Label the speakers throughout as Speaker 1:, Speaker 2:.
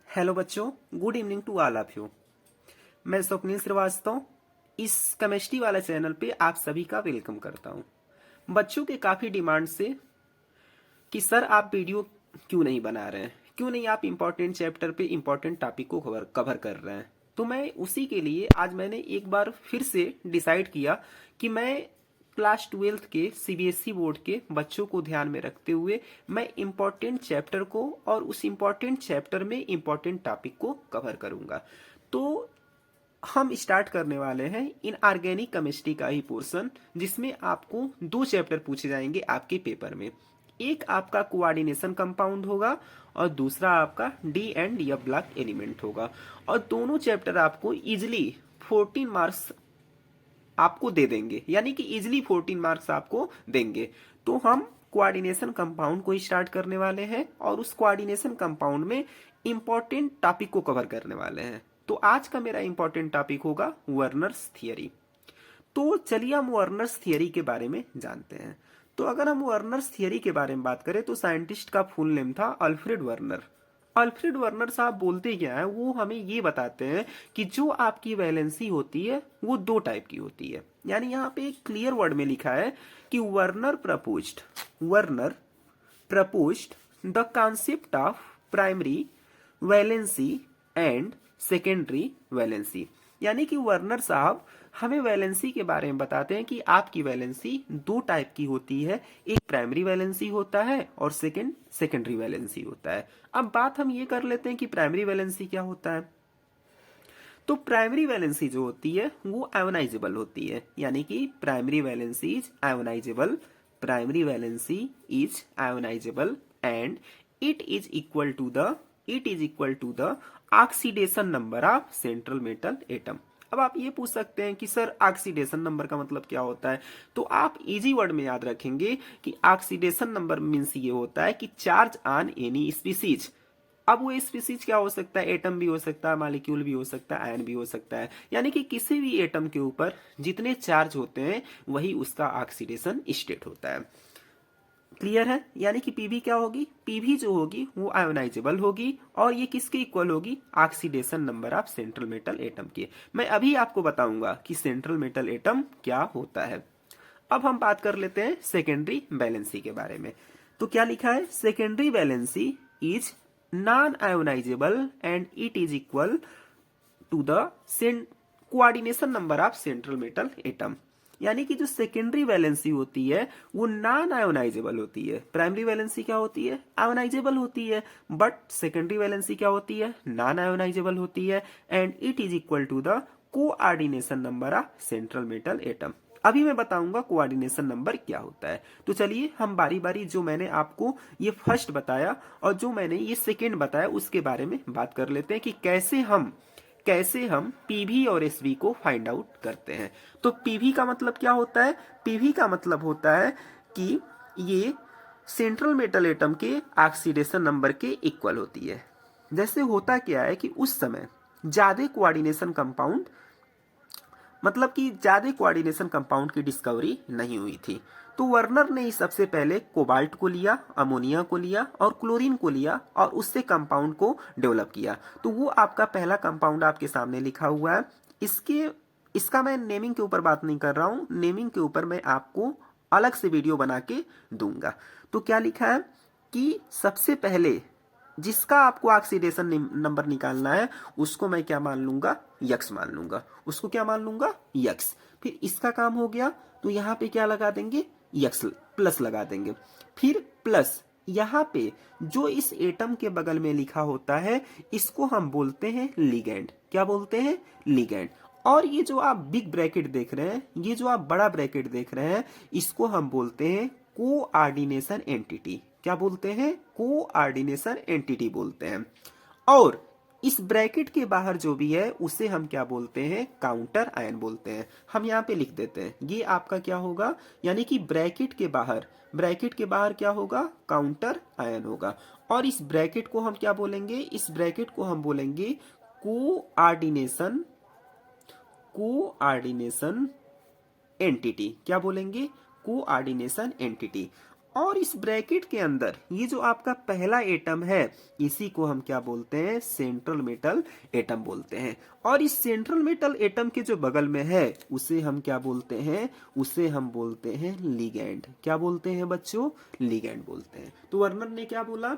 Speaker 1: Hello बच्चों, good evening to all of you. मैं स्वप्निल श्रीवास्तव इस केमिस्ट्री वाले चैनल पे आप सभी का वेलकम करता हूं। बच्चों के काफ़ी डिमांड से कि सर आप वीडियो क्यों नहीं बना रहे हैं, क्यों नहीं आप इम्पोर्टेंट चैप्टर पे इम्पोर्टेंट टॉपिक को कवर कर रहे हैं। तो मैं उसी के लिए आज मैंने एक बार फिर से डिसाइड किया कि मैं क्लास 12th के सीबीएसई बोर्ड के बच्चों को ध्यान में रखते हुए मैं इम्पोर्टेंट चैप्टर को और उस इम्पोर्टेंट चैप्टर में इम्पोर्टेंट टॉपिक को कवर करूंगा। तो हम स्टार्ट करने वाले हैं इनऑर्गेनिक केमिस्ट्री का ही पोर्शन, जिसमें आपको दो चैप्टर पूछे जाएंगे आपके पेपर में। एक आपका कोऑर्डिनेशन कंपाउंड होगा और दूसरा आपका D and F block element होगा। और दोनों चैप्टर आपको इजिली 14 मार्क्स आपको दे देंगे, यानी कि इजिली 14 मार्क्स आपको देंगे। तो हम कोऑर्डिनेशन कंपाउंड को स्टार्ट करने वाले हैं और उस कोऑर्डिनेशन कंपाउंड में इंपॉर्टेंट टॉपिक को कवर करने वाले हैं। तो आज का मेरा इंपॉर्टेंट टॉपिक होगा वर्नर्स थियरी। तो चलिए हम वर्नर्स थियरी के बारे में जानते हैं। तो अगर हम वर्नर्स थियरी के बारे में बात करें तो साइंटिस्ट का फुल नेम था अल्फ्रेड वर्नर। अल्फ्रेड वर्नर साहब बोलते क्या है, वो हमें ये बताते हैं कि जो आपकी वैलेंसी होती है वो दो टाइप की होती है। यानी यहाँ पे एक क्लियर वर्ड में लिखा है कि Werner proposed the concept of primary valency and secondary valency. यानी कि वर्नर साहब हमें वैलेंसी के बारे में बताते हैं कि आपकी वैलेंसी दो टाइप की होती है, एक प्राइमरी वैलेंसी होता है और सेकेंडरी वैलेंसी होता है। अब बात हम ये कर लेते हैं कि प्राइमरी वैलेंसी क्या होता है। तो प्राइमरी वैलेंसी जो होती है वो आयोनाइजेबल होती है, यानी कि primary valency is ionisable, primary valency is ionisable and it is equal to the oxidation number of central metal atom. अब आप ये पूछ सकते हैं कि सर ऑक्सीडेशन नंबर का मतलब क्या होता है। तो आप इजी वर्ड में याद रखेंगे कि ऑक्सीडेशन नंबर मीन्स ये होता है कि चार्ज ऑन एनी स्पीसीज। अब वो स्पीसीज क्या हो सकता है, एटम भी हो सकता है, मॉलिक्यूल भी हो सकता है, आयन भी हो सकता है। यानी कि किसी भी एटम के ऊपर जितने चार्ज होते हैं वही उसका ऑक्सीडेशन स्टेट होता है। क्लियर है। यानी कि पीवी क्या होगी, पीवी जो होगी वो आयोनाइजेबल होगी और ये किसके इक्वल होगी, oxidation number of central metal atom के। मैं अभी आपको बताऊंगा कि सेंट्रल मेटल एटम क्या होता है। अब हम बात कर लेते हैं सेकेंडरी वैलेंसी के बारे में। तो क्या लिखा है, secondary valency is non ionisable and it is equal to the coordination number of central metal atom. यानी कि जो सेकेंडरी वैलेंसी होती है वो नॉन आयोनाइजेबल होती है। प्राइमरी वैलेंसी क्या होती है, आयोनाइजेबल होती है, बट सेकेंडरी वैलेंसी क्या होती है, नॉन आयोनाइजेबल होती है and it is equal to the coordination number of central metal atom. अभी मैं बताऊंगा कोऑर्डिनेशन नंबर क्या होता है। तो चलिए हम बारी बारी जो मैंने आपको ये फर्स्ट बताया और जो मैंने ये सेकेंड बताया उसके बारे में बात कर लेते हैं कि कैसे हम पीवी और एसवी को फाइंड आउट करते हैं। तो पीवी का मतलब क्या होता है, पीवी का मतलब होता है कि ये सेंट्रल मेटल एटम के ऑक्सीडेशन नंबर के इक्वल होती है। जैसे होता क्या है कि उस समय ज्यादा कोऑर्डिनेशन कंपाउंड, मतलब कि ज्यादा कोऑर्डिनेशन कंपाउंड की डिस्कवरी नहीं हुई थी। तो वर्नर ने सबसे पहले कोबाल्ट को लिया, अमोनिया को लिया और क्लोरीन को लिया और उससे कंपाउंड को डेवलप किया। तो वो आपका पहला कंपाउंड आपके सामने लिखा हुआ है। इसका मैं नेमिंग के ऊपर बात नहीं कर रहा हूं, नेमिंग के ऊपर मैं आपको अलग से वीडियो बना के दूंगा। तो क्या लिखा है कि सबसे पहले जिसका आपको ऑक्सीडेशन नंबर निकालना है उसको मैं क्या मान लूंगा, यक्स मान लूंगा। उसको क्या मान लूंगा, यक्स। फिर इसका काम हो गया तो यहाँ पे क्या लगा देंगे, यक्स प्लस लगा देंगे। फिर प्लस यहाँ पे जो इस एटम के बगल में लिखा होता है इसको हम बोलते हैं लिगेंड। क्या बोलते हैं, लिगेंड। और ये जो आप बिग ब्रैकेट देख रहे हैं, ये जो आप बड़ा ब्रैकेट देख रहे हैं, इसको हम बोलते हैं कोऑर्डिनेशन एंटिटी। क्या बोलते हैं, कोऑर्डिनेशन एंटिटी बोलते हैं। और इस ब्रैकेट के बाहर जो भी है उसे हम क्या बोलते हैं, काउंटर आयन बोलते हैं। हम यहाँ पे लिख देते हैं, ये आपका क्या होगा, यानी कि ब्रैकेट के बाहर क्या होगा, काउंटर आयन होगा। और इस ब्रैकेट को हम क्या बोलेंगे, इस ब्रैकेट को हम बोलेंगे कोऑर्डिनेशन एंटिटी। क्या बोलेंगे, कोऑर्डिनेशन एंटिटी। और इस ब्रैकेट के अंदर ये जो आपका पहला एटम है इसी को हम क्या बोलते हैं, सेंट्रल मेटल एटम बोलते हैं। और इस सेंट्रल मेटल एटम के जो बगल में है उसे हम क्या बोलते हैं, उसे हम बोलते हैं लिगैंड। क्या बोलते हैं बच्चों, लिगैंड बोलते हैं। तो वर्नर ने क्या बोला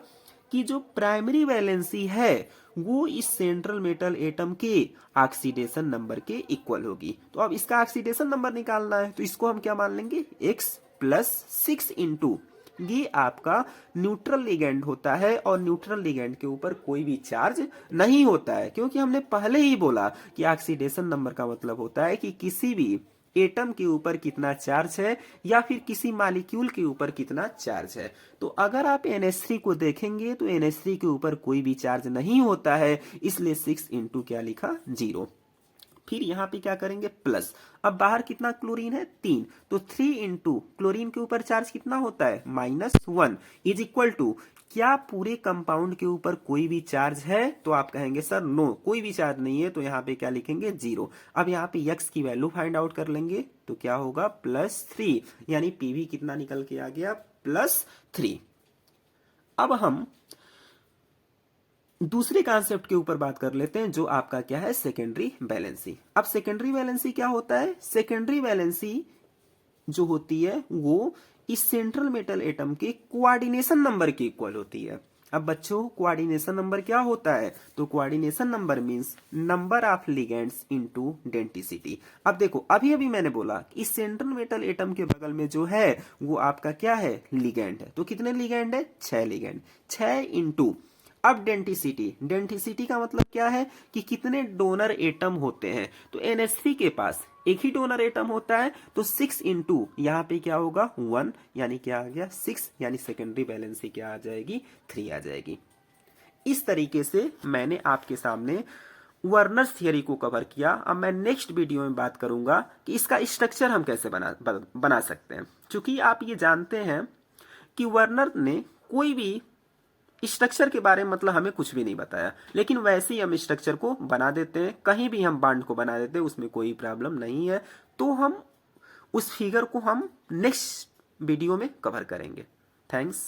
Speaker 1: कि जो प्राइमरी वैलेंसी है वो इस सेंट्रल मेटल एटम के ऑक्सीडेशन नंबर के इक्वल होगी। तो अब इसका ऑक्सीडेशन नंबर निकालना है तो इसको हम क्या मान लेंगे, x+6 इंटू ये आपका न्यूट्रल लिगैंड होता है और न्यूट्रल लिगैंड के ऊपर कोई भी चार्ज नहीं होता है, क्योंकि हमने पहले ही बोला कि ऑक्सीडेशन नंबर का मतलब होता है कि किसी भी एटम के ऊपर कितना चार्ज है या फिर किसी मॉलिक्यूल के ऊपर कितना चार्ज है। तो अगर आप NH3 को देखेंगे तो NH3 के ऊपर कोई भी चार्ज नहीं होता है, इसलिए 6 इंटू क्या लिखा, 0। फिर यहाँ पे क्या करेंगे, प्लस। अब बाहर कितना क्लोरीन है, 3, तो 3 इंटू क्लोरीन के ऊपर चार्ज कितना होता है, -1 इज इक्वल टू, क्या पूरे कंपाउंड के ऊपर कोई भी चार्ज है, तो आप कहेंगे सर नो कोई भी चार्ज नहीं है, तो यहाँ पे क्या लिखेंगे, 0। अब यहाँ पे x की वैल्यू फाइंड आउट कर लेंगे तो क्या होगा, +3, यानी पीवी कितना निकल के आ गया, +3। अब हम दूसरे कॉन्सेप्ट के ऊपर बात कर लेते हैं जो आपका क्या है, सेकेंडरी वैलेंसी। अब सेकेंडरी वैलेंसी क्या होता है, सेकेंडरी वैलेंसी जो होती है वो इस सेंट्रल मेटल एटम के कोऑर्डिनेशन नंबर के इक्वल होती है। अब बच्चों कोऑर्डिनेशन नंबर क्या होता है, तो coordination number means number of ligands into density. अब देखो अभी अभी मैंने बोला इस सेंट्रल मेटल एटम के बगल में जो है वो आपका क्या है, लिगेंड है। तो कितने लिगेंड है, 6 लिगेंड, 6 इंटू, अब डेंसिटी, डेंसिटी का मतलब क्या है कि कितने डोनर एटम होते हैं। तो NH3 के पास एक ही डोनर एटम होता है, तो 6 इंटू यहाँ पे क्या होगा, 1, यानी क्या आ गया 6, यानी सेकेंडरी वैलेंसी क्या आ जाएगी, 3 आ जाएगी। इस तरीके से मैंने आपके सामने वर्नर्स थियरी को कवर किया। अब मैं नेक्स्ट वीडियो में बात करूंगा कि इसका स्ट्रक्चर हम कैसे बना सकते हैं। क्योंकि आप ये जानते हैं कि वर्नर ने कोई भी स्ट्रक्चर के बारे में मतलब हमें कुछ भी नहीं बताया, लेकिन वैसे ही हम स्ट्रक्चर को बना देते हैं, कहीं भी हम बॉन्ड को बना देते हैं, उसमें कोई प्रॉब्लम नहीं है। तो हम उस फिगर को हम नेक्स्ट वीडियो में कवर करेंगे। थैंक्स।